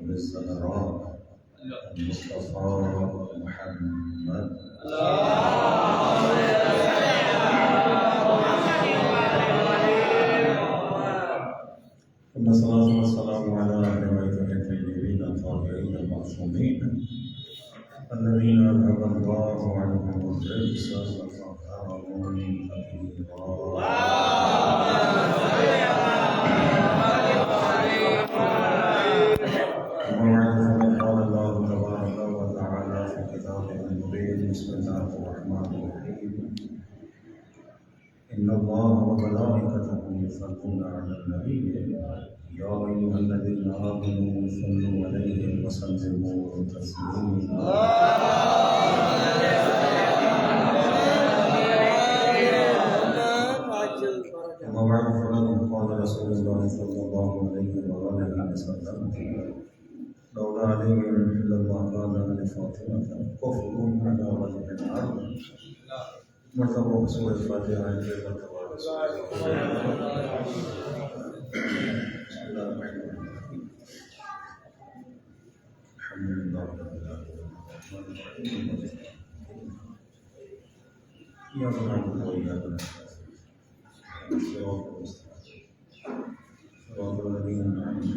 بالزهراء المصطفى محمد. ثم الصلاة والسلام على أهل بيته الطيبين الطاهرين المعصومين الذين أذهب الله عنهم الرجس وطهرهم تطهيرا. بسم الله الرحمن الرحيم. إن الله وملائكته يصلون على النبي يا أيها الذين آمنوا صلوا عليه وسلموا تسليما. أما بعد فقد قال رسول الله صلى الله عليه وآله وسلم لولا علي لما قال لفاطمة كفر على وجه الأرض. مرتبہ سورۃ فاتحہ کے مرتبہ الحمدللہ رب العالمین یا نعبد و ایاک نستعین صراط المستقیم صراط الذین أنعمت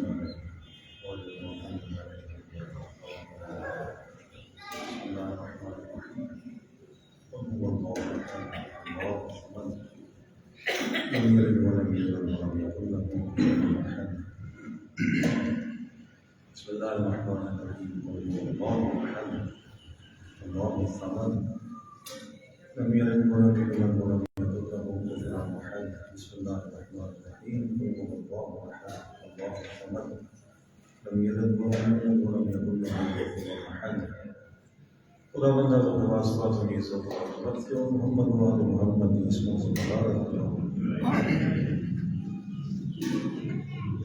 علیہم غیر المغضوب علیہم ولا الضالین. هو الله أحد الله الصمد لم يلد ولم يولد ولم يكن له كفوا أحد. بسم الله الرحمن الرحيم. قل هو الله أحد الله الصمد لم يلد ولم يولد ولم يكن له كفوا أحد. بسم الله الرحمن الرحيم. قل هو الله أحد الله الصمد لم يلد ولم يولد ولم يكن له كفوا أحد. خدا بندہ کو واسطہ تو عزت و عظمت کے محمد و آل محمد اسموں سے مبارک ہو.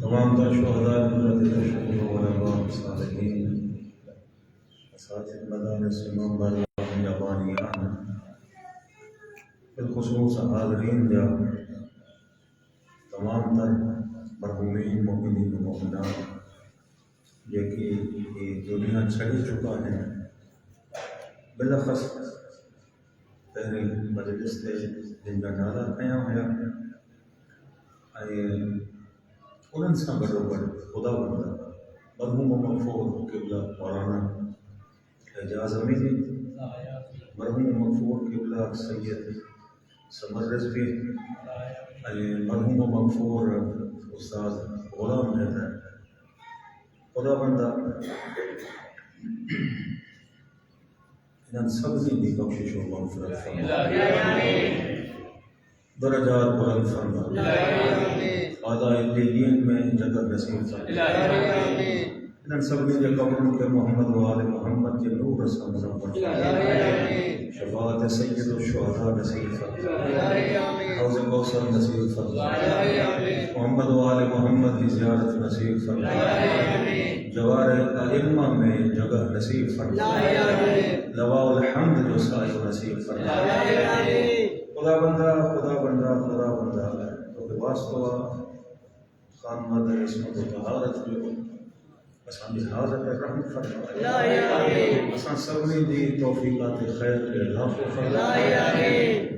تمام تر شہداء ملت تشکر و علماء صالحین اساتذہ مدارس امام باریان یا بانیان بالخصوص حاضرین یا تمام تر مرحومین مومنین و مومنات یہ کہ یہ دنیا چھڑی چکا ہے. بلخص پہلے مجلس تے جن کا نعرہ کھیا ہوا انہوں سے گڈوگڈ خدا بندہ مرحوم مغفور قبلہ مولانا اعجاز امینی مرحوم مغفور قبلہ سید سمر رضوی مرحوم مغفور استاد غلام حیدر خدا بندہ ان سب کی بخشش و مغفرت فرما درجات بلند فرما اعلیٰ علیین میں جگہ نصیب فرما ان سب کے قبروں کے محمد و آل محمد کے نور زمزم فرما شفاعت سید الشہداء نصیب فرما حوض کوثر نصیب فرما محمد و آل محمد کی زیارت نصیب فرما جوار ائمہ میں جگہ نصیب فرما لواء الحمد جو سائے نصیب فرما. خدا بندہ خدا بندہ خدا بندہ تو کہ واسطہ خان مدر اسمت و طہارت جو اسان دی حاضر رحمت فرما اسان سبنی دی توفیقات خیر کے اضافہ فرما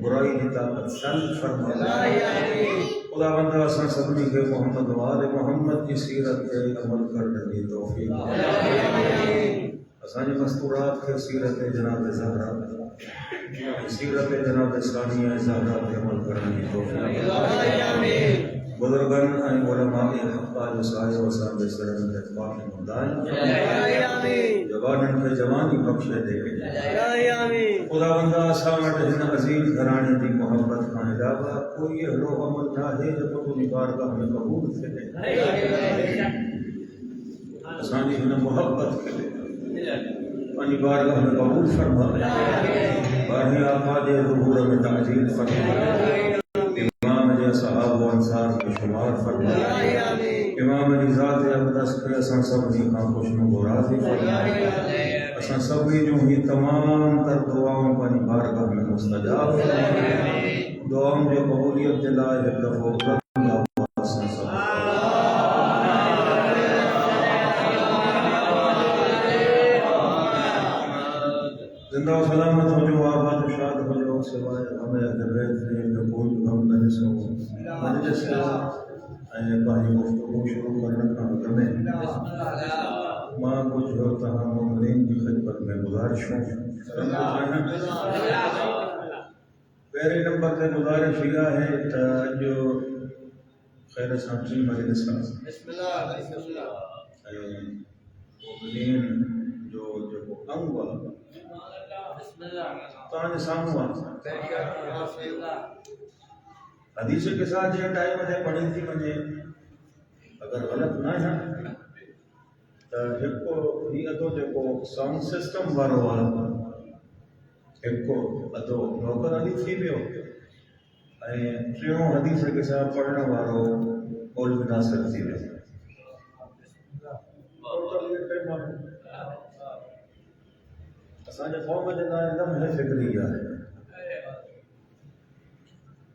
برائی دی طاقت سلب فرما. خدا بندہ اسان سبنی کے محمد و آل محمد کی سیرت کے عمل کرنے دی توفیق اسانی مستورات کے سیرت جناب زہرا سیرت جناب ثانیہ زہرا کے عمل کرنے کی توفیق بزرگان علماء حق وسائے وسائل سرن اتباع مدائن جوانن کے جوانی بخشے دے. خدا بندہ سامت جن عزیز گھرانے دی محبت کا علاوہ کوئی اہل و عمل نہ ہے جو تو بارگاہ میں قبول سے دے اسانی ہن محبت کرے پانی بارگاہ میں قبول فرما. بارہی آقا دے ظہور میں تعجیل فرما. امام جے صحاب و انصار کے شمار فرما. امام جی ذات اقدس کے اسان سب جی کا خوشنو و راضی فرما. اسان سب جو ہی تمام تر دعاؤں پانی بارگاہ میں مستجاب فرما. دعاؤں جو قبولیت دلائے دفع اسان سب زندہ و سلامت ہو جو، آباد و شاد ہو جو، سوائے ہمیں اگر رہتے ہیں کہ کوئی غم نہ سو مجلس پانی گفتگو شروع کرنے کا حکم ہے۔ ماں کچھ ہوتا ہم مومنین کی خدمت میں گزارش ہوں۔ پہلے نمبر تے گزارش یہ ہے جو خیر سامچی مجلس مومنین جو انگوا تانے ساموا حدیث کے ساتھ یہ ٹائم ہے پڑھی تھی مجھے اگر غلط نہ ہے تو جب کو ہی اتو جب کو ساؤنڈ سسٹم وارو والا ایک کو اتو نوکر علی تھی بھی ہو ٹریوں حدیث کے ساتھ پڑھنے وارو اول ناصر تھی بھی اساں قوم جو نام ہے فکریہ ہے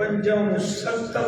5-7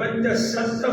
5-7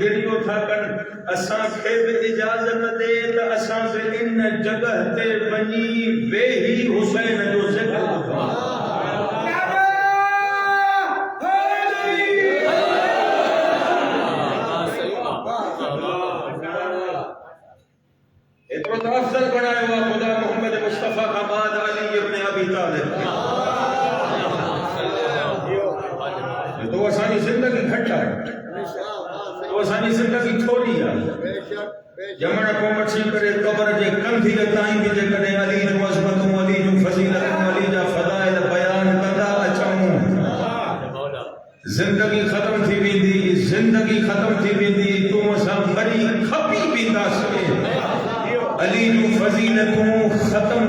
ویڈیو تھا کن اساں کے اجازت دے تے اساں سے ان جگہ تے ونی وہی حسین جو ذکر تھا اتنا تو افضل بنایا ہوا خدا محمد مصطفیٰ کا بعد علی ابن ابی طالب تو آسانی زندگی گھٹا ہے تو آسانی زندگی تھوڑی ہے جمن کو مچھی کرے قبر جے کندھی تائیں بھی جے کنے علی جو عظمتوں علی جو فضیلتوں علی جا فضائل بیان کندا اچھاؤں زندگی ختم تھی ویندی زندگی ختم تھی ویندی تو اساں مری کھپی ویندا سکے علی جو فضیلتوں ختم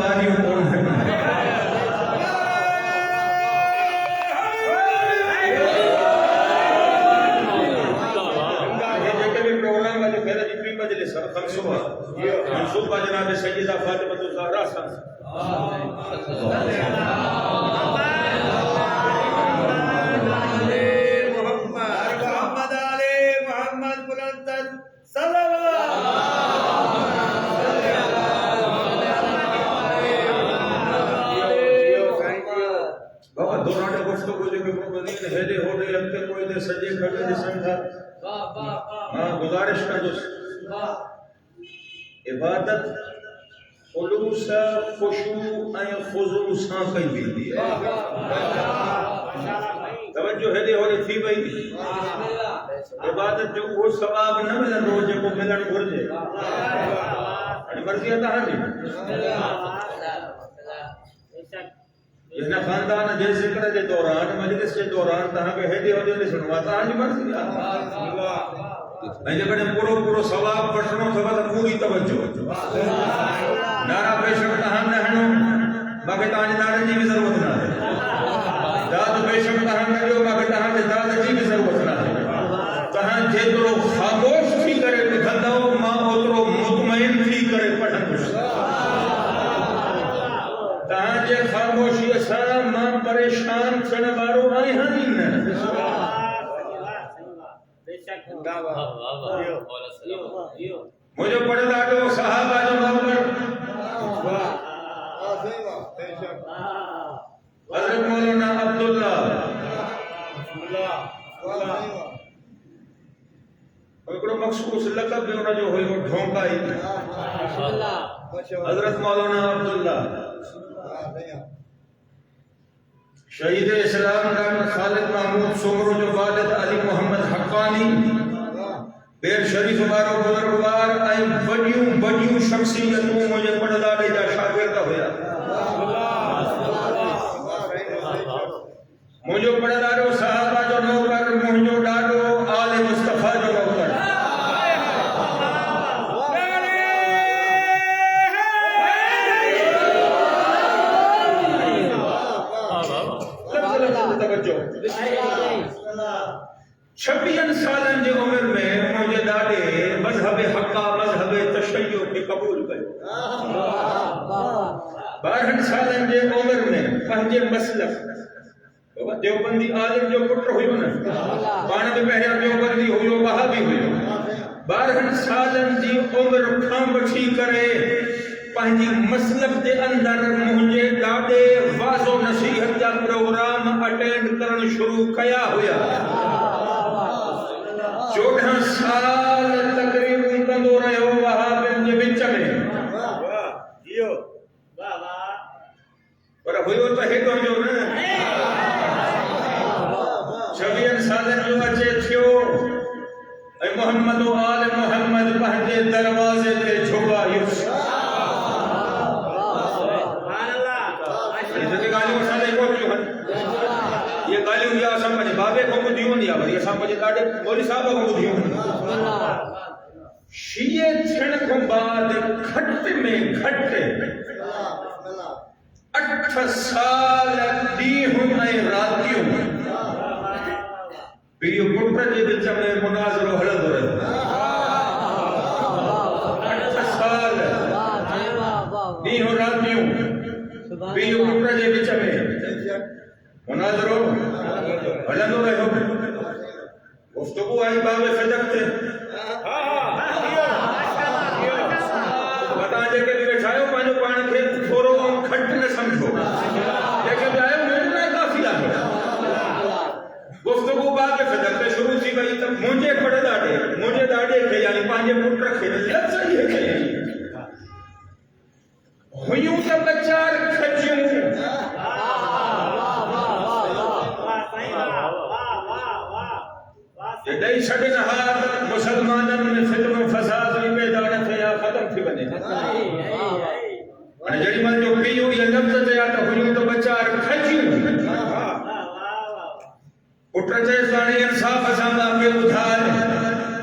واریوں کون ہیں منصوبہ جناب سیدہ فاطمہ الزہرا صاحب محمد علی محمد بلند صلی اللہ بابا دوران گفتگو جو کہ مدین ہیدے ہو رہے اب کوئی دے سجے کھڑے دسن تھا ہاں گزارش کا جو عبادت خلوص خشوع اے خضوع سان کئی بھی ہے توجہ ہے ہو رہی تھی بھائی عبادت جو وہ ثواب نہ ملن روز کو ملن گھرجے مرضی عطا ہے یہ نہ خاندان جے ذکر دے دوران مجلس کے دوران تہاں کے ہے ہو دے سنواتا ہے مرضی میں جب پورو ثواب پٹھنوں تھا پوری توجہ نعرہ پیشک تہاں نہنو باقی تہاں نعرہ جی بھی ضرورت نہ ہے داد پیشک تہاں نہنو باقی تہاں داد جی بھی ضرورت نہ ہے تہاں جیترو خاموش تھی کرے لکھنداؤ ماں اترو مطمئن تھی کرے پٹھن کچھ تہاں جے خاموشی اساں ماں پریشان سن بارو آئے ہاں نہیں مجھے پڑھ لاڈو صحابہ جو مہمر حضرت مولانا عبداللہ ایکڑو مخصوص لقب بھی انہوں جو ہوئی وہ ڈھونکائی حضرت مولانا عبداللہ شہید اسلام ڈاکٹر خالد محمود سمرو جو والد علی محمد حقانی بیر شریف بارو بزرگوار آئی بڑیوں شخصیتوں مجھے پڑھلا لے جا شاگردہ ہویا مجھے پڑھلا رو صحابہ جو نوکر مجھے ڈاڈو آل مصطفیٰ جو نوکر چھبین سالن جے عمر میں مجھے ڈاڈے مذہب حقا مذہب تشیع کے قبول کرے 12 سالن جے عمر میں پہنجے مسلک دیوبندی عالم جو پٹر ہوئی نا پانا میں پہریا دیوبندی ہوئی وہابی ہوئی 12 سالن جی عمر کھام بچی کرے پہنجی مسلک دے اندر مجھے ڈاڈے واضح نصیحت جا پروگرام اٹینڈ کرن شروع کیا ہویا 14 سال تقریباً کندو رہے ہو وہاں بن وچ میں پر ہوئی تو ہے تو جو نا 26 سال جو اچے تھیو اے محمد و آل محمد پہنجے دروازے تے جھکا یوس یہ گالیوں یا سمجھ بابے کو دیون یا بھئی سمجھ ڈاڈے مولی صاحب کو دیون شیعہ چھن کو بعد کھٹ میں کھٹ 8 سال دیہوں اے راتیوں پیو پٹر جے وچ میں مناظرو ہلندو رہے 8 سال دیہوں راتیوں پیو پٹر جے وچ میں مناظرو ہلندو رہے گفتگو آئی باب صدق تے بتا جے کہ بیٹھائیو پانچو پان کے تھورو کھٹ نہ سمجھو لیکن جائے میرے کافی آگے گفتگو باب صدق تے شروع سی بھئی تب مجھے پڑھ داڑے کے یعنی پانچے پٹ رکھے لب صحیح ہے کہ ہویوں تا بچار کھجوں جدائی شڑن ہاتھ مسلمانن میں فتن و فساد بھی پیدانت ہے یا ختم تھی بنے اور جڑی مل جو پیوں یا لفظ دیا تو ہویوں تو بچار کھجوں اٹھر چیزانی انصاف اسامہ کے ادھار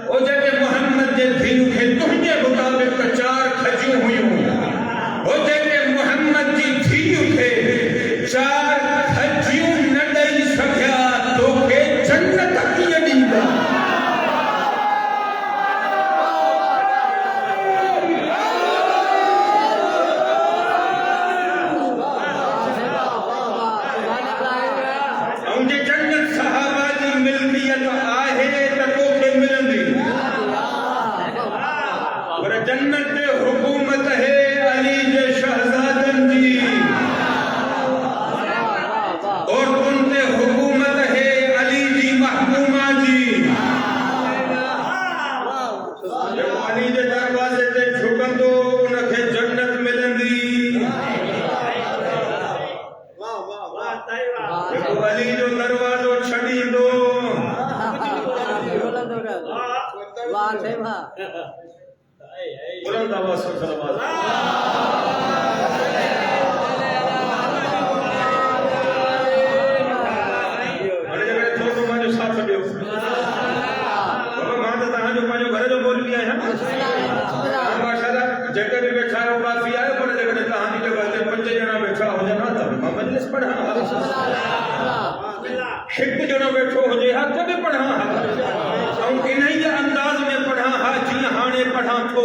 او جب محمد جے دھیو کے تہنجے مطابق چار کھجوں ہویوں او جب محمد جی دھیو کے چار کھجوں نڈائی سکھیا تو کے جنت کی دیدہ بلند آواز سے سلامات انے جگہ تو تو ماجو ساتھ دیو بابا ماں تے تاں جو ماجو گھر جو بول بھی آئے ہیں ماشاءاللہ جگہ بھی بیٹھا ہو کافی آئے پر جگہ کہانی کے بعد پنجے جنا بیٹھا ہو جانا تھا مجلس پڑھا ایک جنا بیٹھو ہو جے ہاں کبھی پڑھا ہم انہی کے انداز میں پڑھا ہاں جی ہانے پڑھا تو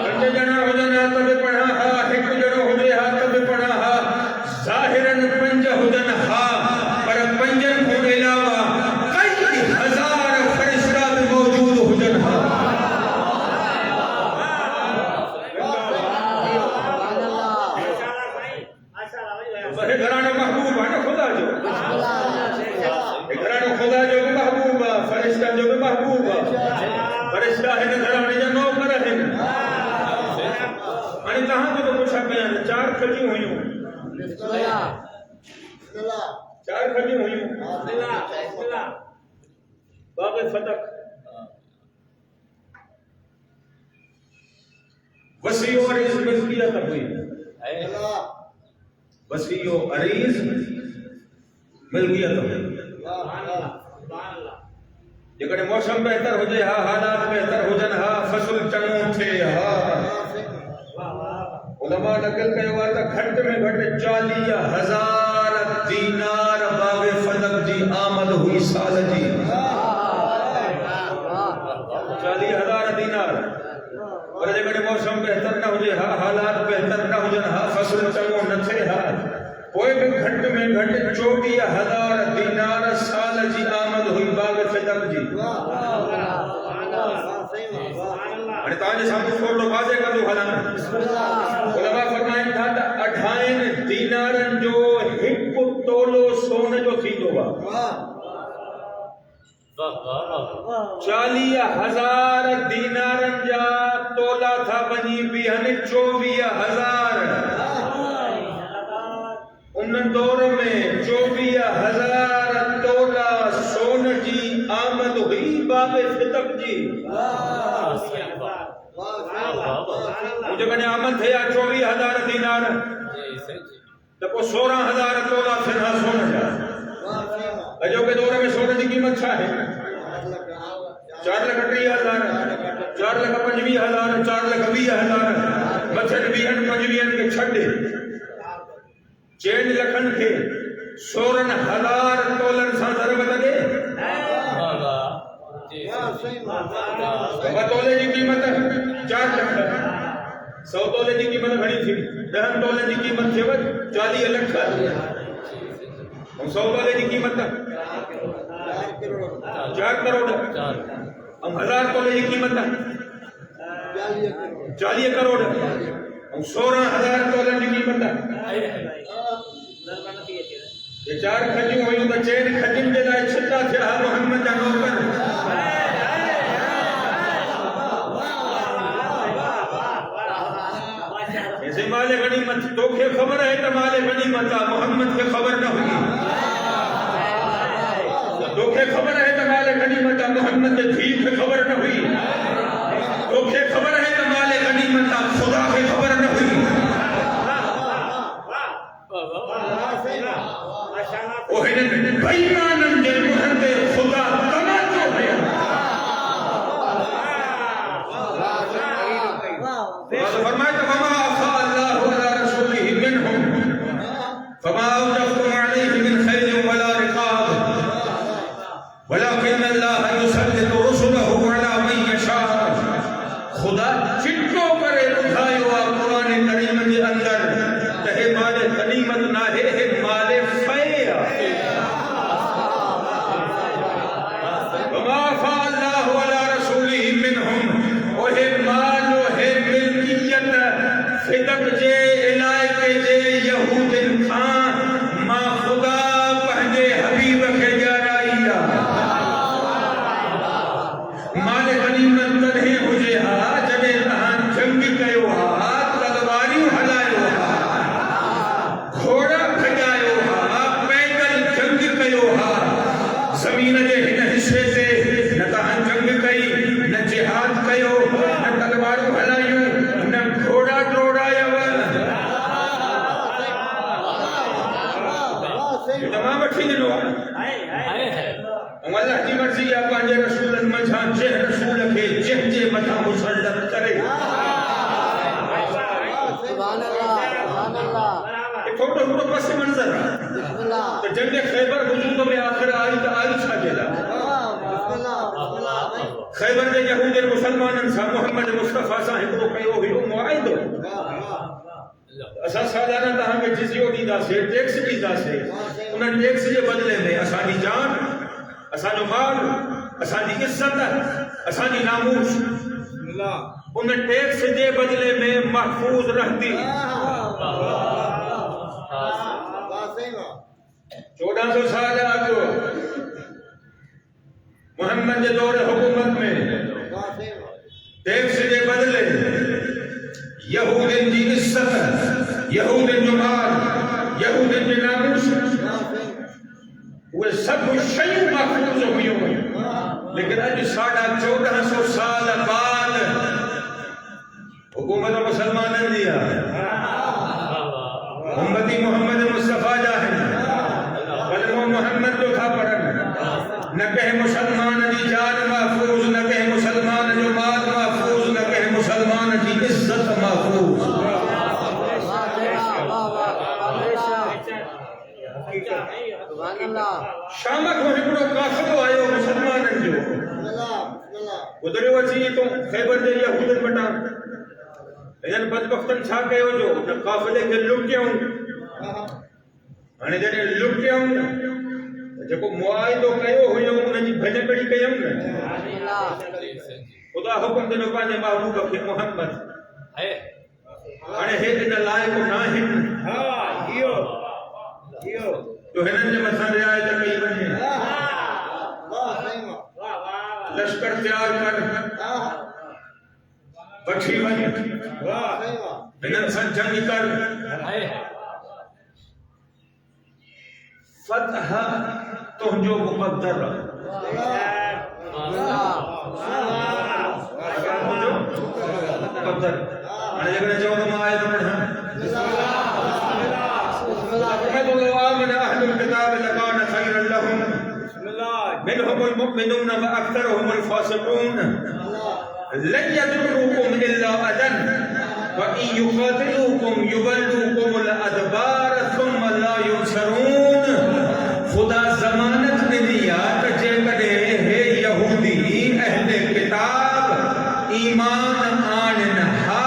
پنجے جنا ہو جانا تبھی پڑھا ہاں ایک جنا ہو جے ہاں تبھی پڑھا ہاں ظاہراً پنج ہو جانا ہاں پر پنجن کو علاوہ کئی ہزار فرشتہ بھی موجود ہو جانا ہاں بہے گھرانے محبوب ہے نا خدا جو گھرانے خدا جو بھی محبوب ہے فرشتہ جو بھی محبوب ہے فرشتہ ہے گھرانے جو نوکر ہے انہیں کہاں کو تو پوچھا بیان چار کھجی ہوئیوں چار کھجی ہوئیوں باب فتح وسیع و عریض ملکیت ہوئی وسیع و عریض ملکیت ہوئی جکڑے موسم بہتر ہو جائے ہاں حالات بہتر ہو جن ہاں فصل چنوں تھے ہاں علماء نقل کہے ہوا تھا گھٹ میں گھٹ 40,000 دینار باب فلک جی آمد ہوئی سال جی 40,000 دینار اور جکڑے موسم بہتر نہ ہو جائے ہاں حالات بہتر نہ ہو جن ہاں فصل چنوں نہ تھے ہاں کوئی بھی گھٹ میں گھٹ 24,000 دینار سال جی آمد ہوئی باغ فدق جی اور تاجے سامنے چھوڑ لو بازے کا دو حلان علماء فرمائیں تھا 28 دینارن جو ہک تولو سون جو تھی دو با 40,000 دینارن جا تولا تھا بنی بیہن 24,000 ان دور میں 24,000 تولا سون جی آمد ہوئی باب فتق جی مجھے کہنے آمد تھے 24,000 دینار تو 16,000 تولا سنہا سون جا جو کہ دور میں سونے کی قیمت چھا ہے 4,30,000 4,25,000 4,20,000 مچھر بیہن پنجویہن کے چھڑے چین لکھن کے 16,000 تولن سان ضرب لگے تولے جی قیمت 4 لکھ 100 تولے جی قیمت گھڑی تھی 10 تولے جی قیمت تھی 40 لکھ 100 تولے جی قیمت 4 کروڑ ام 1000 تولے کی قیمت ہے 40 کروڑ ام 16000 تولے کی قیمت ہے یہ 4 کھجیوں ہوئیوں تو چین کھجیم کے لائے چھتا تھا محمد کا نوکر ایسے مال غنیمت تو کہ خبر ہے تو مال غنیمت محمد کے خبر نہ ہوئی تو کہ خبر ہے تو مال غنیمت محمد کے دھیب کے خبر نہ ہوئی تو کہ خبر ہے تو مال غنیمت خدا کے خبر نہ ہوئی بھائیمانن جن محمد خدا تمام ہے فرمائے تو وما افاء اللہ علی رسولہ منہم فما اوجفتم علیہ من خیل ولا رقاب ولكن اللہ یسلط رسلہ علی من یشاء خدا چٹو کرے اٹھائیو قرآن کریم کے اندر کہے مال غنیمت نہ ہے مال فیع وما افاء اللہ علی رسولہ منہم وہی مال فدق جے علاقے جے یہودن خان ما خدا پہنجے حبیب کے جارائیا مال غنیمت تنہے ہوجے ہا جنے تہاں جنگ کیو ہا تلواریوں ہلائیو ہا گھوڑا بھجائیو ہا پیدل جنگ کیو ہا زمین جے ہن حصے سے نہ تہاں جنگ کئی نہ جہاد کیو نہ تلواریوں ہلائیوں نہ گھوڑا تمام اٹھی دنو اللہ کی مرضی ہے پانجے رسول مجھان جہ رسول کے جہ جہ مدھا مسلط کرے سبحان اللہ ایک چھوٹا چھوٹا پس منظر تو جنگ خیبر حضور میں آخر آئی تو آئی چھا جلا خیبر دے یہود مسلمانن سا محمد مصطفیٰ صاحب کو کئی ہوئی معاہدو اسا سالانہ تہاں میں جزیو دیدہ سے ٹیکس دیدہ سے انہاں ٹیکس کے بدلے میں اسانی جان اسانی مال اسانی عزت اسانی ناموس انہاں ٹیکس کے بدلے میں محفوظ رہتی 1400 سال آگو محمد کے دور حکومت میں ٹیکس کے بدلے یہودن کی عزت یہودن جو مال یہودن جو ناموس وہ سب شیوں محفوظ ہوئیوں لیکن اج 1450 سال بعد حکومت مسلمان نے دیا امتی محمد مصطفیٰ جاہن کلمہ محمد جو تھا پڑھن نہ کہے مسلمان کی جان محفوظ نہ کہے مسلمان جو مال محفوظ نہ کہے مسلمان کی عزت محفوظ شامک وہ ہکڑو کافر آئے مسلمان جو ادھر وچی تو خیبر دے یہودن بٹا لیکن بدبختن چھا کہے ہو جو قافلے کے لٹے ہوں جنے لٹے ہوں جب معاہدو کہے ہوئی ہوں انہیں جی بھجن بڑی کہے ہوں خدا حکم دنو پانے محبوب کے محمد ہے دن لائے کو نہ ہن تو ہنن جب مسان رعایت کئی بنے لشکر تیار کر بچھی بنے ہنن سن جنگ کر فتح تو جو مقدر مقدر انے جگہ جو تم آئے تو پڑھا رحمت اللہ آمن اہل الكتاب لکان خیر لهم منهم المؤمنون واکثرهم الفاسقون لن يضروكم الا اذى وان يقاتلوكم يولوكم الادبار ثم لا ينصرون خدا ضمانت نے دیا کہ جے کدے ہے یہودی اہل کتاب ایمان آنن ہا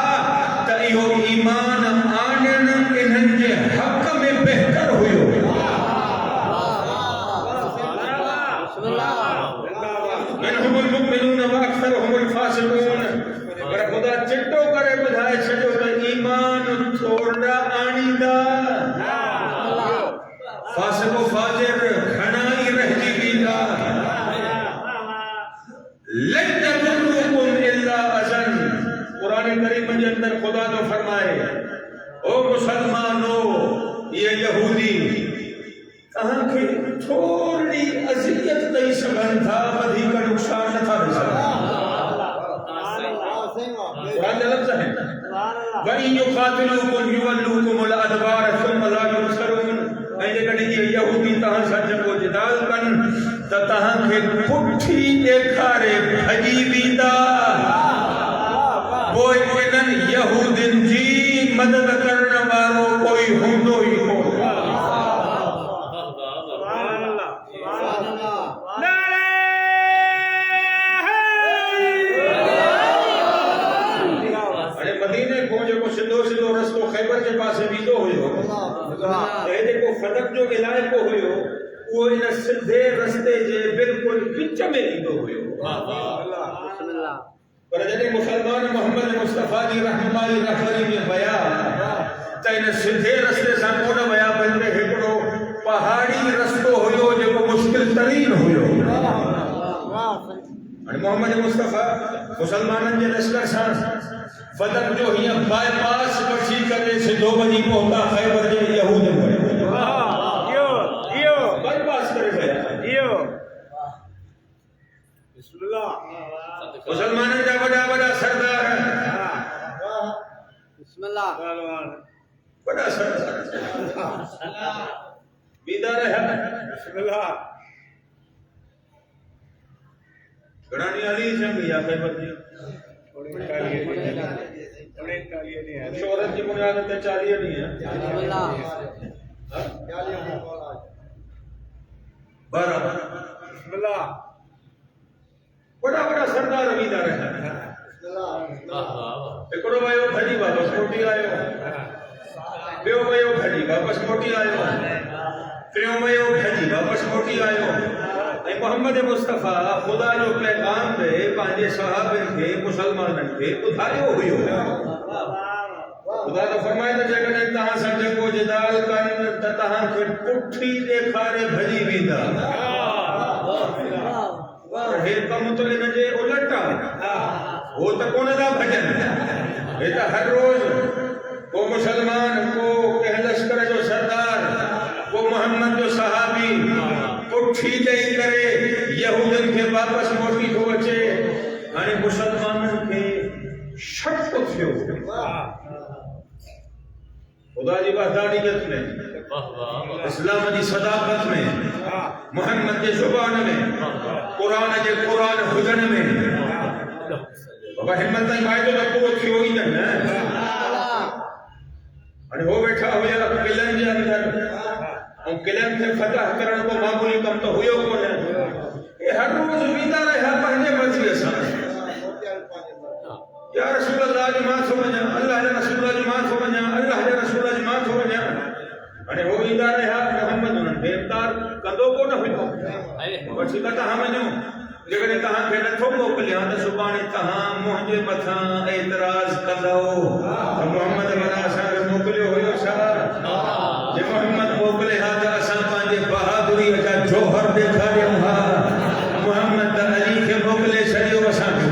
تا ایو ایمان آنن انہن جے حق میں بہتر ہوئے منهم المؤمنون واكثرهم الفاسقون پر خدا چٹو کرے بدھائے چھڈو تے ایمان تھوڑا آنیدا فاسق و فاجر کھنائی رہجی ویندا لن تضركم الا اذى قرآن کریم کے اندر خدا تو فرمائے او مسلمانو یہ یہودی کہاں کہ تھوڑی اذیت دئی سگن تھا بدھی کا نقصان نہ تھا قرآن کا لفظ ہے وَإِن يُقَاتِلُوكُمْ يُوَلُّوكُمُ الْأَدْبَارَ ثُمَّ لَا يُنصَرُونَ اے کہنے کہ یہودی تہاں سا جنگو جدال کن تا تہاں کے پٹھی دیکھارے بھجی ویندا کوئی انن یہودن جی مدد کرنے والو کوئی ہوندو ہی ہو مدینے کو جو سندھو رستو خیبر کے پاس ویندو ہوئے اے دیکھو فتق جو علائقو ہوئے وہ ان سدھے رستے جے بالکل وچ میں ویندو ہوئے پر جڏهن مسلمان محمد مصطفیٰ جی رحمت رحمت میں ویا تے ان سدھے رستے سان کوڑ ویا بندے ہکڑو پہاڑی رستو ہوئے جو مشکل ترین ہوئے محمد مصطفیٰ مسلمانن جے لشکر سان فتح جو ہی بائی پاس پرچی کرنے سے 2 بجے پہنچا خیبر جے یہود میں بائی پاس کرے گیا بسم اللہ مسلمانوں کا بڑا بڑا سردار ہے بسم اللہ بڑا سردار بیدار ہے بسم اللہ گرانی علی جنگ یا خیبر جی شہرت کی بنیاد تے 40 نہیں ہے بسم اللہ 12 بسم اللہ بڑا بڑا سردار امیدار ہے ایکڑو ویو بھجی واپس موٹی آیو بیو ویو بھجی واپس موٹی آیو تریوں ویو بھجی واپس موٹی آیو اے محمد مصطفیٰ خدا جو پیغام دے پانچے صحابن کے مسلمانن کے ادھائیو ہوئیو خدا تو فرمائے تو جگہ تہاں سا جنگو جدال کن تہاں کے پٹھی دیکھارے بھجی ویندا ہر کم تو لینا جے الٹا وہ تو کون دا بھجن یہ تو ہر روز وہ مسلمان کو کہ لشکر جو سردار وہ محمد جو صحابی پٹھی دے کرے یہودن کے واپس موٹی ہو بچے یعنی مسلمانوں کے شک کو تھیو خدا جی وحدانیت میں اسلام دی صداقت میں محمد کے زبان میں قرآن حجن میں بابا ہمت نہیں بھائی تو لکو وہ تھیو ہی نہیں ہے ہو بیٹھا ہویا قلعن کے اندر اور قلعن سے فتح کرن کو معمولی کم تو ہوئے کو نہیں یہ ہر روز ویندہ رہا پہنے مرضی اسان یا رسول اللہ جماعت سمجھا اللہ یا رسول اللہ جماعت سمجھا اللہ یا رسول اللہ جماعت سمجھا અને હો ઈદા રહા મોહમ્મદ ને દેવતાર કદો કો ન હોયો પછી કતા હમજો જેને તહા કે નથો મોકલ્યા તો સુબાને તહા મોહજે મથા એતરાજ કંદો મોહમ્મદ વરા અસા મોકલ્યો હોયો સા જે મોહમ્મદ મોકલે હા તો અસા પાંજે બહાદુરી અજા જોહર દેખાડ્યો હા મોહમ્મદ અલી કે મોકલે સરિયો અસા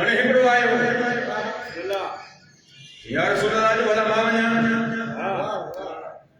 અને હિબડો આયો યા રસૂલ અલ્લાહ જો ભલા માવ냐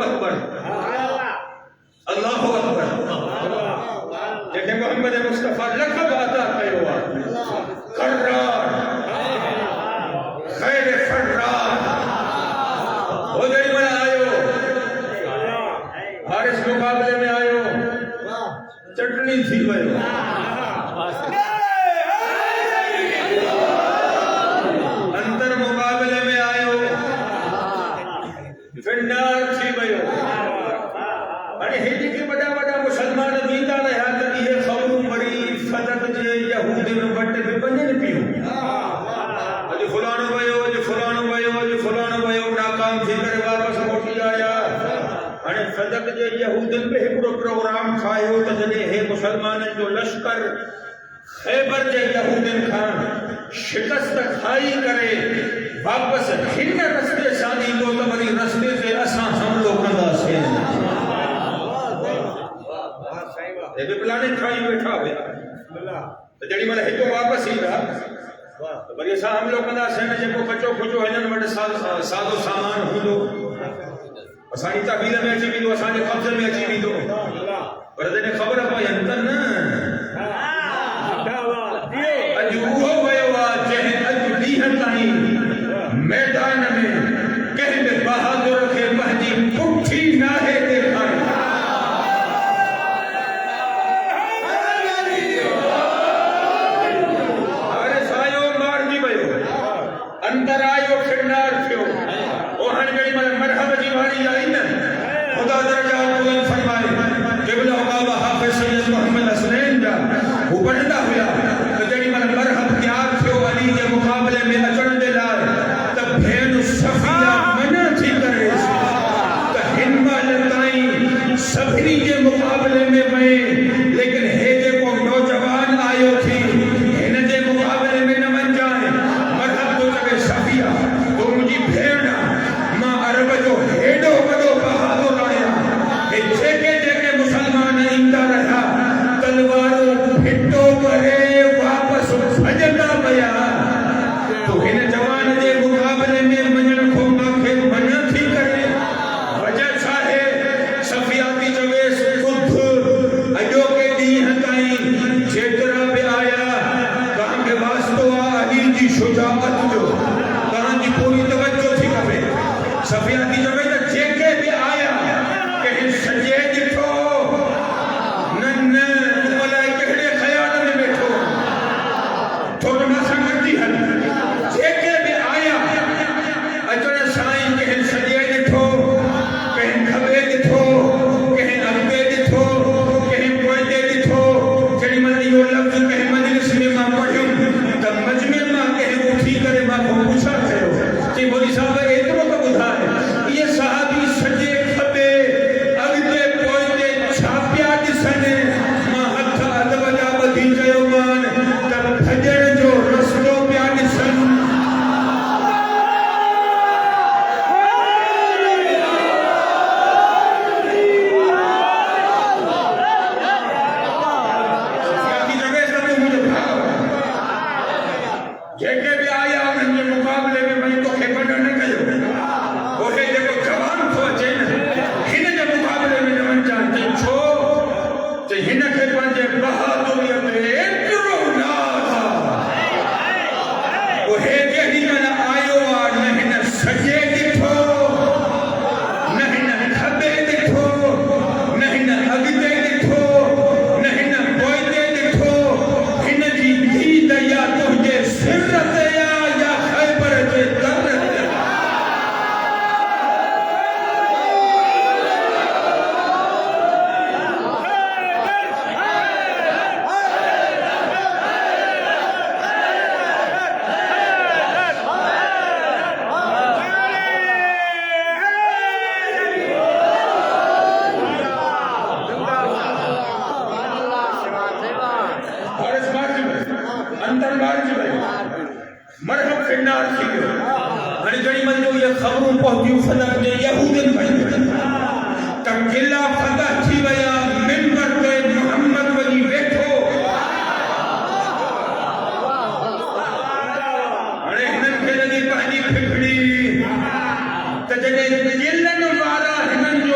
اکبر اللہ اکبر جیسے محمد مصطفیٰ لقب عطا کیو قرار خیر فرار ہو جائے میں آئیو ہر اس مقابلے میں آئیو چٹنی تھی بھائی اندر مقابلے میں آئیو فنڈار تھی بھائی ارے ہندی کی بڑا بڑا مسلمان دیتا رہا کہ یہ خبروں بڑی فتح جے یہود میں بٹے بھی بنے نہیں پیو اج فلانو بھائیو اج فلانو بھائیو اج فلانو بھائیو ناکام تھی کر واپس موٹی آیا ارے صدق جے یہود میں ہکڑو پروگرام کھایو تے جنے ہے مسلمانن جو لشکر خیبر جے یہودن کھان شکست کھائی کرے واپس ہن رستے سانی تو تمری رستے سے اساں حملو کندا سے اے بھی پلانے کھائی بیٹھا ہویا تو جڑی مل ہکو واپس ہی رہا بری اساں حملو کندا سے جے کو کچو کھچو ہنن وڈ سادو سامان ہونو اسانی تعبیر میں اچھی بھی دو اسانے قبضے میں اچھی بھی دو پر دے خبر پئی انتن اجو ہو ویوا جہ اج دیہن تائیں میدان میں کہندے بہادر کے پہنجی پٹھی ناہے تے کھڑ ارے سایو مار جی ویو اندر آیو کھنڈار تھیو اوہن جڑی مرحبا جی واری آئی نا خدا درجات بلند فرمائے قبلہ بابا حافظ سید محمد حسنین جا وہ پڑھتا ہویا تو جڑی مرحب تیار تھیو علی کے مقابلے میں اچڑن دے لائے تب بھین صفیہ منع تھی کرے تو ہنما لتائیں سبری کے مقابلے میں میں لیکن ہیجے کو نوجوان آئیو تھی ہن جے مقابلے میں نہ من جائیں مرحب تو جگہ صفیہ تو مجھے بھیڑا ماں عرب جو ہیڈو بدو بہادر آیا جے کے مسلمان اندہ رہا تلواروں پھٹو کرے واپس بھجتا بیا تو ہن جوان دے مقابلے میں منن کو ماکھے منع تھی کرے وجہ چاہے صفیاتی جویس خود اجو کے دیہن تائیں جیترا پہ آیا کہاں کے واسطو علی جی شجاعت جو کہاں جی پوری توجہ تھی کبھے صفیاتی جویس جے کے بھی آیا کہ سجے دکھو نن ملائے کہڑے خیال میں بیٹھو تھوڑا ماسا کرتی ہے جے کے بھی آیا اچھوڑا سائیں کہیں سجے دکھو کہیں کھبے دکھو کہیں اگے دکھو کہیں پوئے دکھو جڑی ملائے یہ لفظ کہیں مجلس میں ماں پڑھوں تب مجمع ماں کہیں اٹھی کرے ماں کو پوچھا کرو کہ بولی صاحب ایتروں کا بدھا ہے یہ صحابی سجے کھبے اگے پوئے چھاپیا دسنے ماں ہتھ ادب جا بدھی جیو مان تب بھجن جو رستو پیا دسن جیکے بھی آیا انہوں نے مقابلے میں میں تو کھپڑا نہ کہو وہ ہے جب جوان تو اچھے ہن جب مقابلے میں نمن جانتے چھو تو ہن کے پانچے بہادریت اترو نا تھا وہ ہے جہی میں آئیو نہ ہن سجے دکھو نہ ہن کھبے دکھو نہ ہن اگتے دکھو نہ ہن پوئتے دکھو ہن جی دی دیا تجھے سرت یا خیبر جے درت اندر بار جی بھائی مرحب فنار تھی گئے ہنی جڑی من جو یہ خبروں پہنچیو فتح نے یہودن بھائی تب قلعہ فتح تھی گیا منبر پہ محمد ولی بیٹھو ہنے ہنن کے لگی پہنی پھکڑی تجنے جلن والا ہنن جو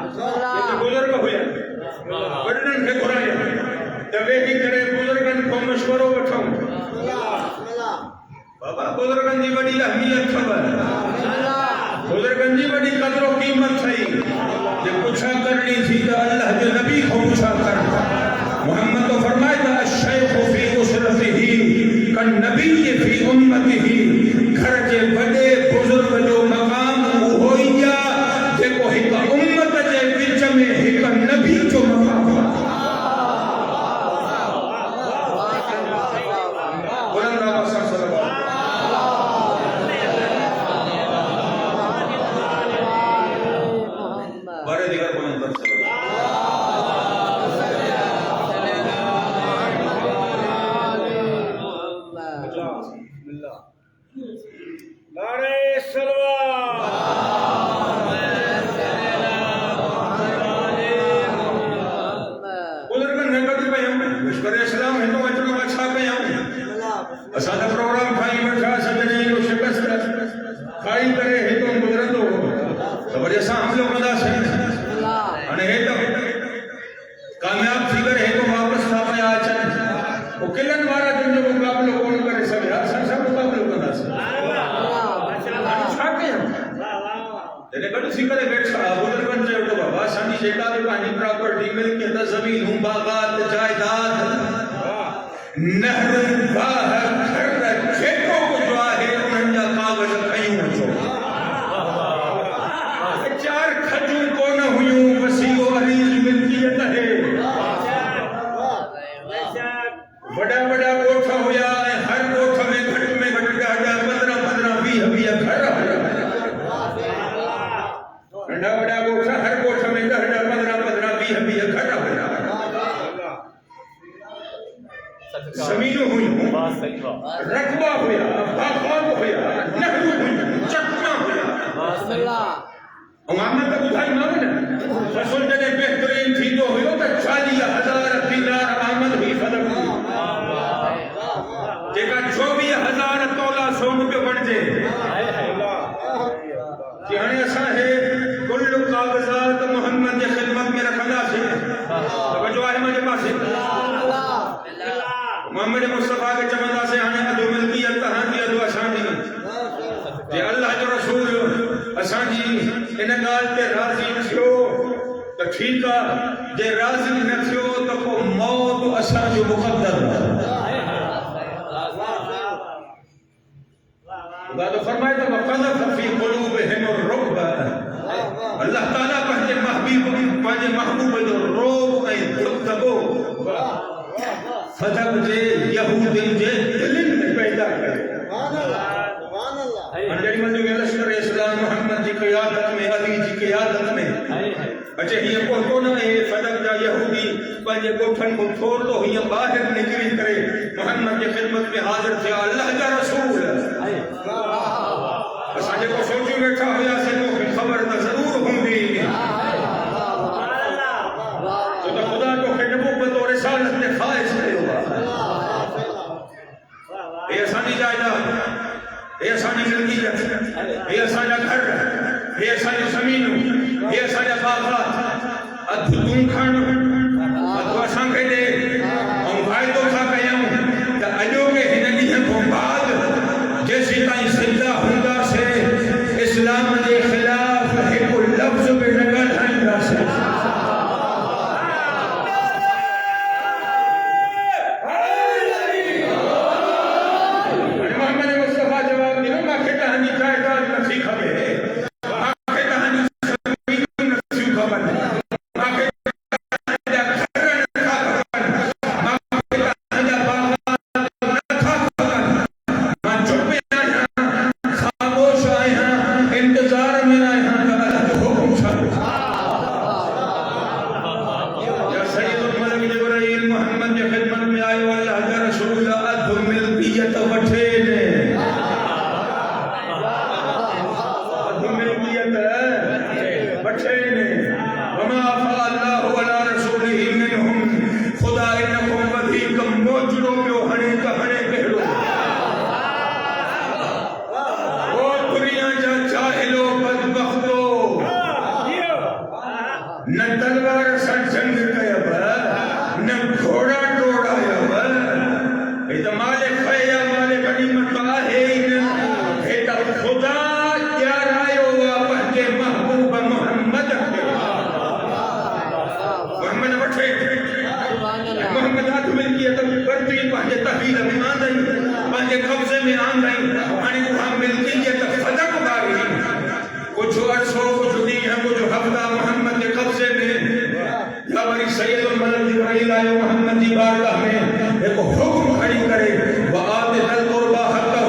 یہ بزرگ ہویا وڈن کے گھرایا دبے ہی کرے بزرگن کو مشورو وٹھوں بابا بزرگن دی بڑی اہمیت خبر بزرگن دی بڑی قدر و قیمت تھی جب پوچھا کرنی تھی تو اللہ کے نبی کو پوچھا کرتا محمد تو فرمائے تھا الشیخ فی اسرتہ کالنبی فی امتہ گھر کے بڑے بزرگ جو مقام ہوئیا دیکھو ایک امت جے وچ میں ایک نبی جو مقام اسادہ پروگرام کھائی بچا سجنے کو شکست کھائی کرے ہے تو گزرن دو تو بڑے سا ہم لوگ مدہ سے انہیں ہے تو کامیاب تھی کر ہے تو واپس تھا پہ آچن وہ کلن مارا جن جو مقابلہ کون کرے سب ہے سب سب مقابلہ مدہ سے انہیں چھاکے ہم جنہیں کڑو سی کرے بیٹھا بزرگن چاہے تو بابا سانی شیطہ بھی پانی پراپرٹی ملکی ہے زمین ہوں باغات جائیداد نہر باہر گھر کھیتوں کو جو آئے انہوں نے کاغذ کھائیوں چھو چار کھجوں کو نہ ہوئیوں وسیع و عریض ملکیت ہے بڑا بڑا کوٹھا ہویا ہے ہر کوٹھا میں گھٹ گیا جا 15-20 گھر بڑا بڑا کوٹھا ہر کوٹھا میں گھٹ گیا 15-20 گھر ہویا زمینوں ہوئی رقبہ ہویا باغات ہویا نہروں ہوئی چکمہ ہویا امامت کا بدھائی مانگنا رسول جنہیں بہترین تھی تو ہوئے تو 40,000 دینار آمد ہوئی فدق ہوئی دیکھا 24,000 تولا سون پہ بڑھ جے جہاں ایسا ہے کل کاغذات محمد کے خدمت میں رکھنا سے توجہ ہے مجھے پاس محمد مصطفیٰ کے چمدہ سے آنے ادو ملکیت تہاں کی ادو آسانی کہ اللہ جو رسول آسانی انہیں گالتے راضی نسیو تو ٹھیکا جے راضی نسیو تو کو موت آسان جو مقدر خدا تو فرمائے تو وَقَذَفَ فِي قُلُوبِهِمُ الرُّعْبَ اللہ تعالیٰ پہنچے محبوب جو روب اے دبو فتح جے یہودین جے دلن میں پیدا کرے انجلی منجو کے لشکر اسلام محمد جی قیادت میں علی جی قیادت میں اچھے ہی پہنچو نہ ہے فتح جا یہودی پہنچے گوٹھن کو چھوڑ تو ہی باہر نکلی کرے محمد کی خدمت میں حاضر تھے اللہ کا رسول اساجے کو سوچو بیٹھا ہویا سے تو خبر تو ضرور ہوں گی تو خدا کو نبوت اور رسالت میں خواہش کرے ہوگا یہ آسانی جائیداد یہ آسانی ملکیت یہ آسانی گھر یہ آسانی زمین یہ آسانی باغات ادھتوں کھانا ادھو آسان کہے دے اور بھائی تو تھا کہیا ہوں کہ اجو کے ہننی ہیں کو بعد جیسی تائیں سجدہ ہونگا سے اسلام کے خلاف ایک لفظ میں نگل ہائنگا سے نہ تلوار سا جنگ کیا با نہ گھوڑا ٹوڑایا با ایتا مال خیا مال غنیمت آہے ایتا خدا کیا رائے ہوا پہنچے محبوب محمد محمد بٹھے محمد ہاتھ میں کیا تو کرتی پہنچے تحویل میں آن رہی پہنچے قبضے میں آن رہی آنے کو ہم ملتی ہے تو فتح کو بار رہی کچھ عرصوں کچھ دی ہے کچھ ہفتہ محمد کے قبضے میں یا بری سید الملک جبرائیل آئے محمد دی بارگاہ میں ایک حکم کھڑی کرے وآت ذل قربى حقہ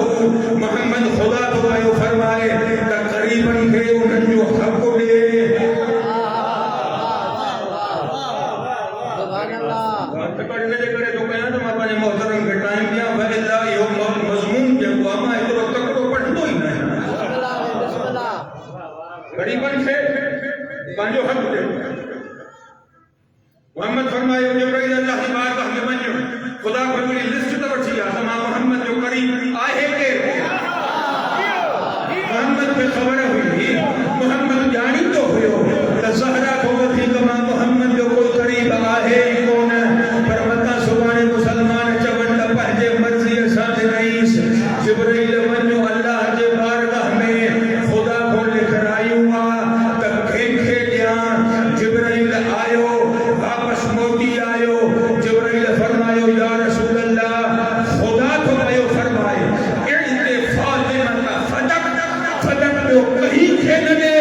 محمد خدا تو آئے فرمائے تقریباً کے انہوں جو حق دے پڑھنے لے کرے تو کہنا تو ماں نے محترم کے ٹائم دیا وَإِلَّا یہ مضمون جب آما ہے تو تک تو پڑھ دو ہی نہیں قریباً سے بانجو حق دے محمد فرمائے جبرائیل اللہ کی بارگاہ میں بنجو خدا کو میری لسٹ تو بچی آسما محمد جو قریب آئے کے محمد پہ خبر ہوئی محمد جانی تو ہوئے زہرہ کو وفی کما محمد جو کوئی قریب آئے کون فرمتا سبحان مسلمان چونڈ پہجے مرضی ساتھ رئیس جبرائیل بنجو اللہ کے بارگاہ میں خدا کو لکھ رائیوں تک کھے دیا جبرائیل آئیو واپس موتی آئیو جبرائیل فرمائیو یا رسول اللہ خدا تو آئیو فرمائے اعتے فاطمہ فتق جو کہیں کھیلنے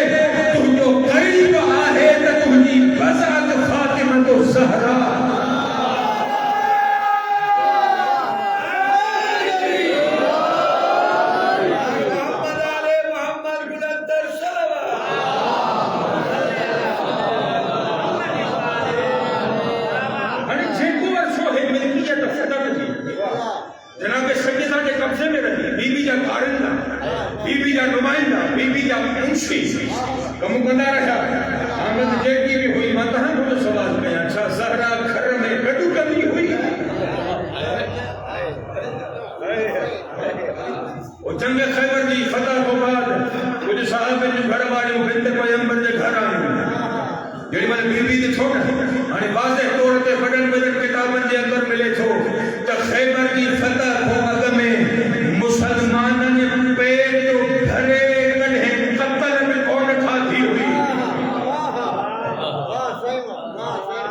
تم جو قریب آئے تو تمہیں بزرگ فاطمہ تو زہرا جناب سیدہ کے قبضے میں رہی بی بی جا کارندہ بی بی جا نمائندہ بی بی جا منشی کمو گندہ رہا آمد جیٹی بھی ہوئی ماتہاں کو سوال کیا اچھا زہرہ گھر میں گھٹو کبھی ہوئی وہ جنگ خیبر دی فتح کو بعد کچھ صحابہ جو گھر والے بنت پیغمبر دے گھر آئے جڑی میں بی بی دی چھوڑا آنے واضح طور پہ بڑن بدن کتابن دے اندر ملے چھو تا خیبر دی فتح کو میں مسلمانن پیٹ تو بھرے کڑھے قتل میں کون کھا دی ہوئی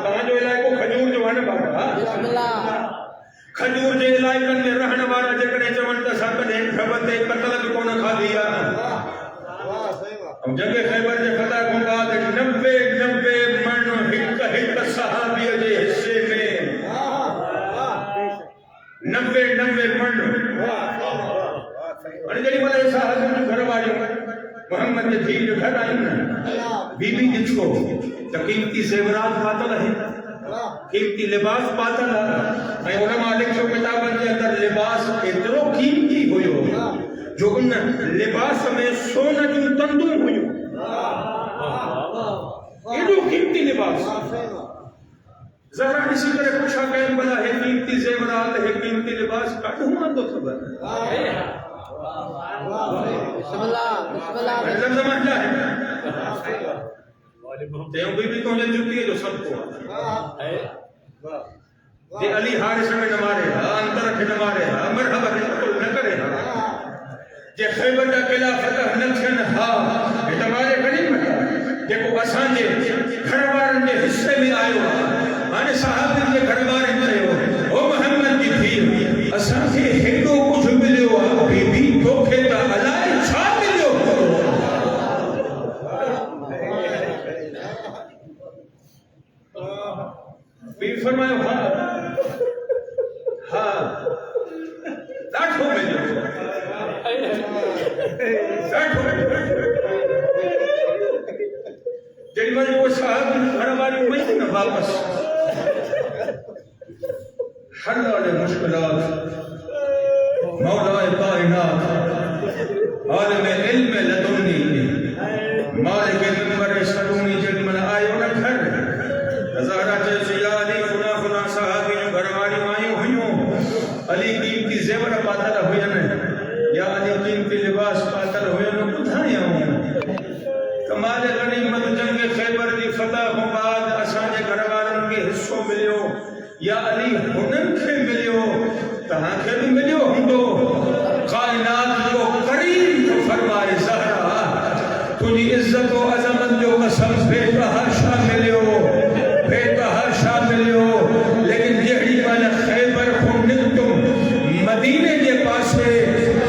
کہاں جو علاقے کو کھجور جو آنے بارا کھجور دے علاقے میں رہنے بارا جکڑے چونٹا ساکنے بھوتے قتل میں کون کھا دیا جنگ خیبر دے فتح کو بعد 90 من ہک صحابی دے حصے میں 90 من اور جڑی والے صحابہ جو گھر والے محمد کے دین جو گھر آئی بی بی جس کو قیمتی زیورات پاتا ہے قیمتی لباس پاتا ہے میں علماء لکھو کتابن کے اندر لباس اترو قیمتی ہوئے جو ان لباس میں سونا جو تندوں ہوئے یہ جو قیمتی لباس ذرا اسی طرح پوچھا کہ بلا ہے قیمتی زیورات ہے قیمتی لباس کاٹوں ماں تو خبر بسم اللہ زمان کیا ہے تیوں بی بی کون جلتی ہے جو سب کو دے علی حارس میں نمارے اندر کے نمارے مرحبا قتل نہ کرے جے خیبر کا قلعہ فتح نکھن یہ تمہارے قریب ہے جے کو آسان جے گھروارن کے حصے میں آئے ہوا آنے صحابی کے گھروارن کرے ہو او محمد کی تھی آسان سے ہندو کچھ ملے ہوا بی بی تو کھیتا علائے چھا ملے ہو بی فرمائے ہاں لاکھوں میں جو جن میں وہ صاحب گھر والے میں نہ واپس حل والے مشکلات مولا کائنات عالم علم لدنی مالک منبر سرونی جن من آئے نہ گھر ہزارہ جیسے یا علی فنا فنا صحابی جو گھر والی آئی ہوئیوں علی قیمتی زیور پاتل ہوئے نا یا علی قیمتی لباس پاتل ہوئے نا کدھائیں ہوں کمال غنیمت جنگ خیبر دی فتح کو بعد اساں دے گھر والن کے حصوں ملیو یا علی ہنن کے ملیو تہاں کے بھی ملیو ہندو کائنات جو کریم تو فرمائے زہرا تجھی عزت و عظمت جو قسم بے تحاشا ملیو بے تحاشا ملیو لیکن جہڑی والا خیبر کو نکتم مدینے کے پاسے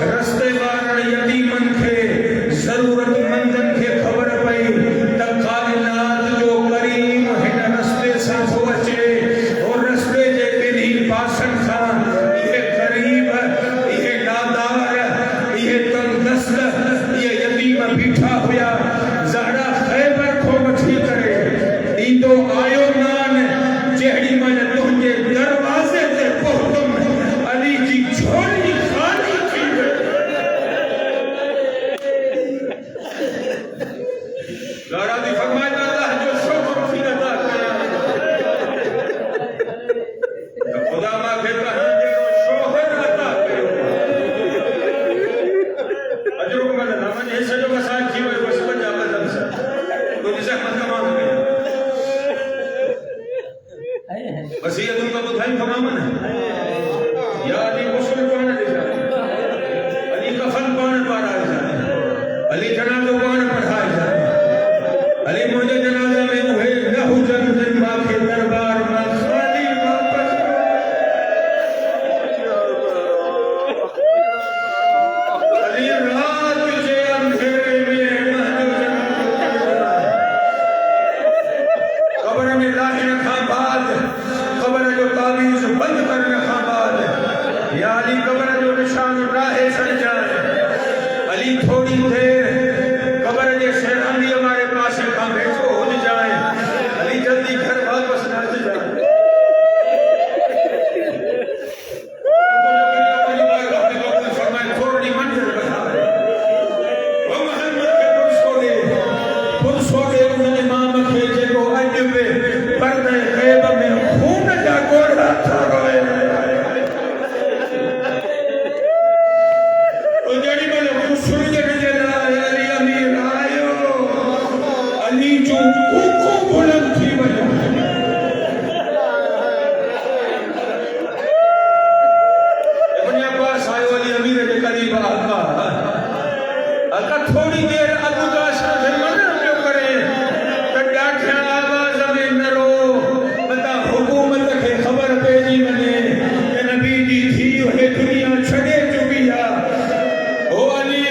رستے بارن یتیمن کے ضرورت مندن کے خبر پئی تا کائنات جو کریم ہن رستے سے پہنچے اور رستے جے بنی پاسن خان یہ غریب یہ نادار یہ تنگ نسل یہ یتیم بیٹھا ہویا زہرا خیبر کو مٹھی کرے ایندو آیو نان جہڑی من تجھے دروازے تے پہتم علی کی جھولی خالی تھی زہرا دی فرمائے اللہ جو شکر تھی عطا کیا خدا ماں کہتا ہے جو شوہر عطا کرو اجرو کو مدد ہمیں ایسا جو مسائل کی ہوئے بس بجا مدد سے تو جسے احمد کمان کرے وسیعت ان کا بدھائی تمامن ہے یا علی غسل پانا دے جائے علی کفن پانا پڑھائے جائے علی جنازہ پانا پڑھائے جائے علی مجھے جنازہ میں ہوئے نہو جن ماں کے دربار میں خالی واپس علی رات سے اندھیرے میں قبر میں لاہی رکھا بعد قبر جو تعویذ بند کر رکھا بعد یا علی قبر جو نشان راہ سڑ جائے علی تھوڑی دیر قبر جو شیرانی ہمارے پاس کھا بیٹھو ہو جائے علی جلدی گھر واپس نہ جائے تھوڑی منزل بتا وہ محمد کے پرسوڑے انہیں امام کھیجے کو اجبے پردے غیب میں خون جا گوڑا تھا روئے اور جڑی بلے خسر جڑے لائے علی امیر آئیو علی جو کوکو بلند تھی وجہ اپنے پاس آئیو علی امیر کے قریب آقا تھوڑی دیر ابو داشا سے منع کیوں کرے ڈاٹھا آواز میں نہ رو بتا حکومت کے خبر پیجی منے کہ نبی جی تھی ہے دنیا چھڑے چکی او علی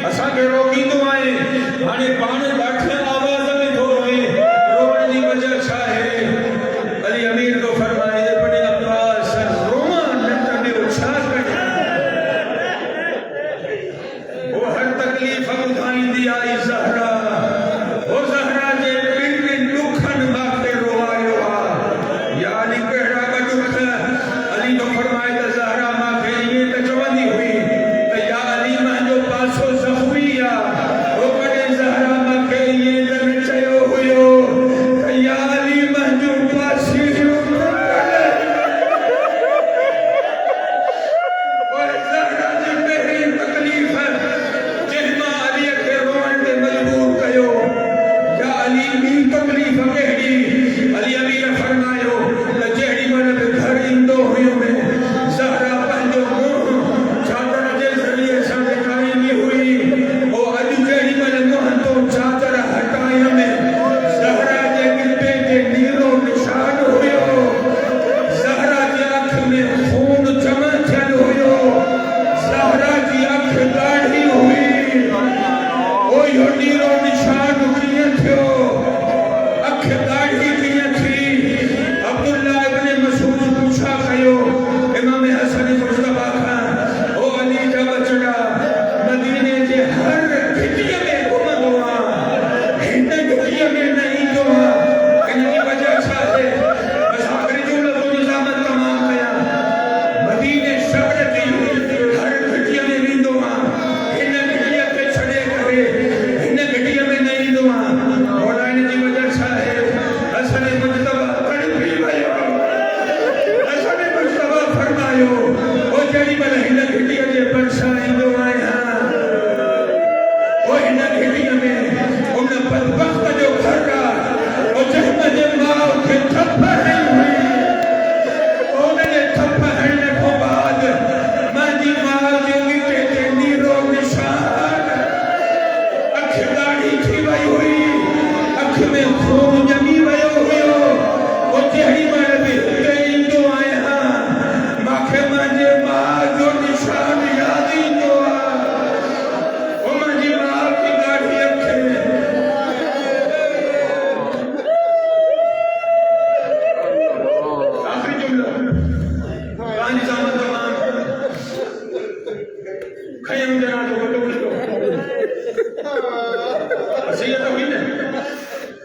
اساں کے روکی تو آئے ہانے پانے ڈاٹھا آواز میں دھو رہے رونے دی وجہ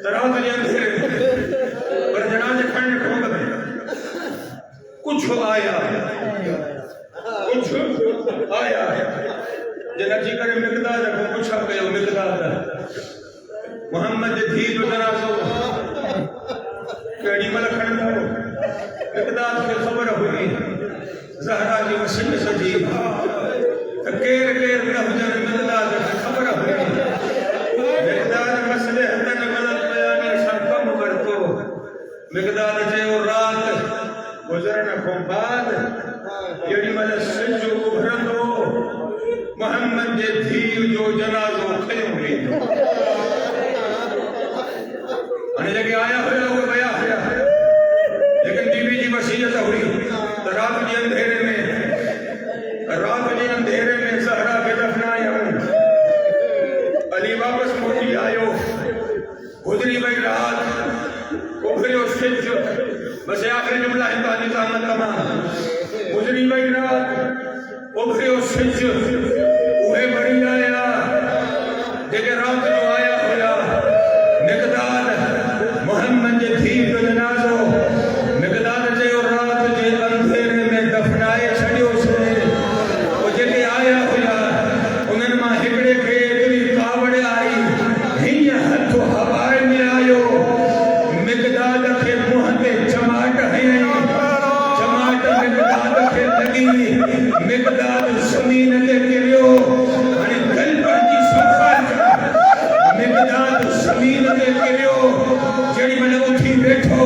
رات کے اندھیرے پر جنازے کھڑنے ٹھونک دے کچھ آیا جنا جی کرے مقدار کو پوچھا کہو مقدار محمد دھی جو جنازو کیڑی مل کھڑندا ہو مقدار کی خبر ہوئی زہرا کی وسیع سجی کیر کیر نہ ہجن مقدار کی خبر ہوئی مقدار مسئلے ہتن غلط بیان سرکم کرتو مقدار جے اور رات گزرن کو بعد جڑی مل سجو ابھرندو محمد جے دھی جو جنازو کھیوں لیندو آنے لگے آیا ہویا وہ بیا ہویا لیکن بی بی جی وسیعت ہوئی رات کے اندھیرے میں زہرا کے دفنایا ہوں علی واپس موٹی آئیو گزری بھئی رات ابھریو سچ بس آخری جملہ ہندوانی زحمت تمام گزری بھئی رات ابھریو سچ اوہے بڑی آیا لیکن رات جو آیا ہویا مقدار محمد جے دھی جو جنازو مقدار جے اور رات جے اندھیرے میں دفنائے چھڑیو سے وہ جے کے آیا ہویا انہن ماں ہکڑے کے اتنی کاوڑے آئی ہی ہتھو ہوائے میں آئیو مقدار کے منہ تے چماٹ ہیں چماٹ مقدار کے لگی مقدار زمین تے گریو ہنی دل پر کی سفر مقدار زمین تے گریو جڑی میں اٹھی بیٹھو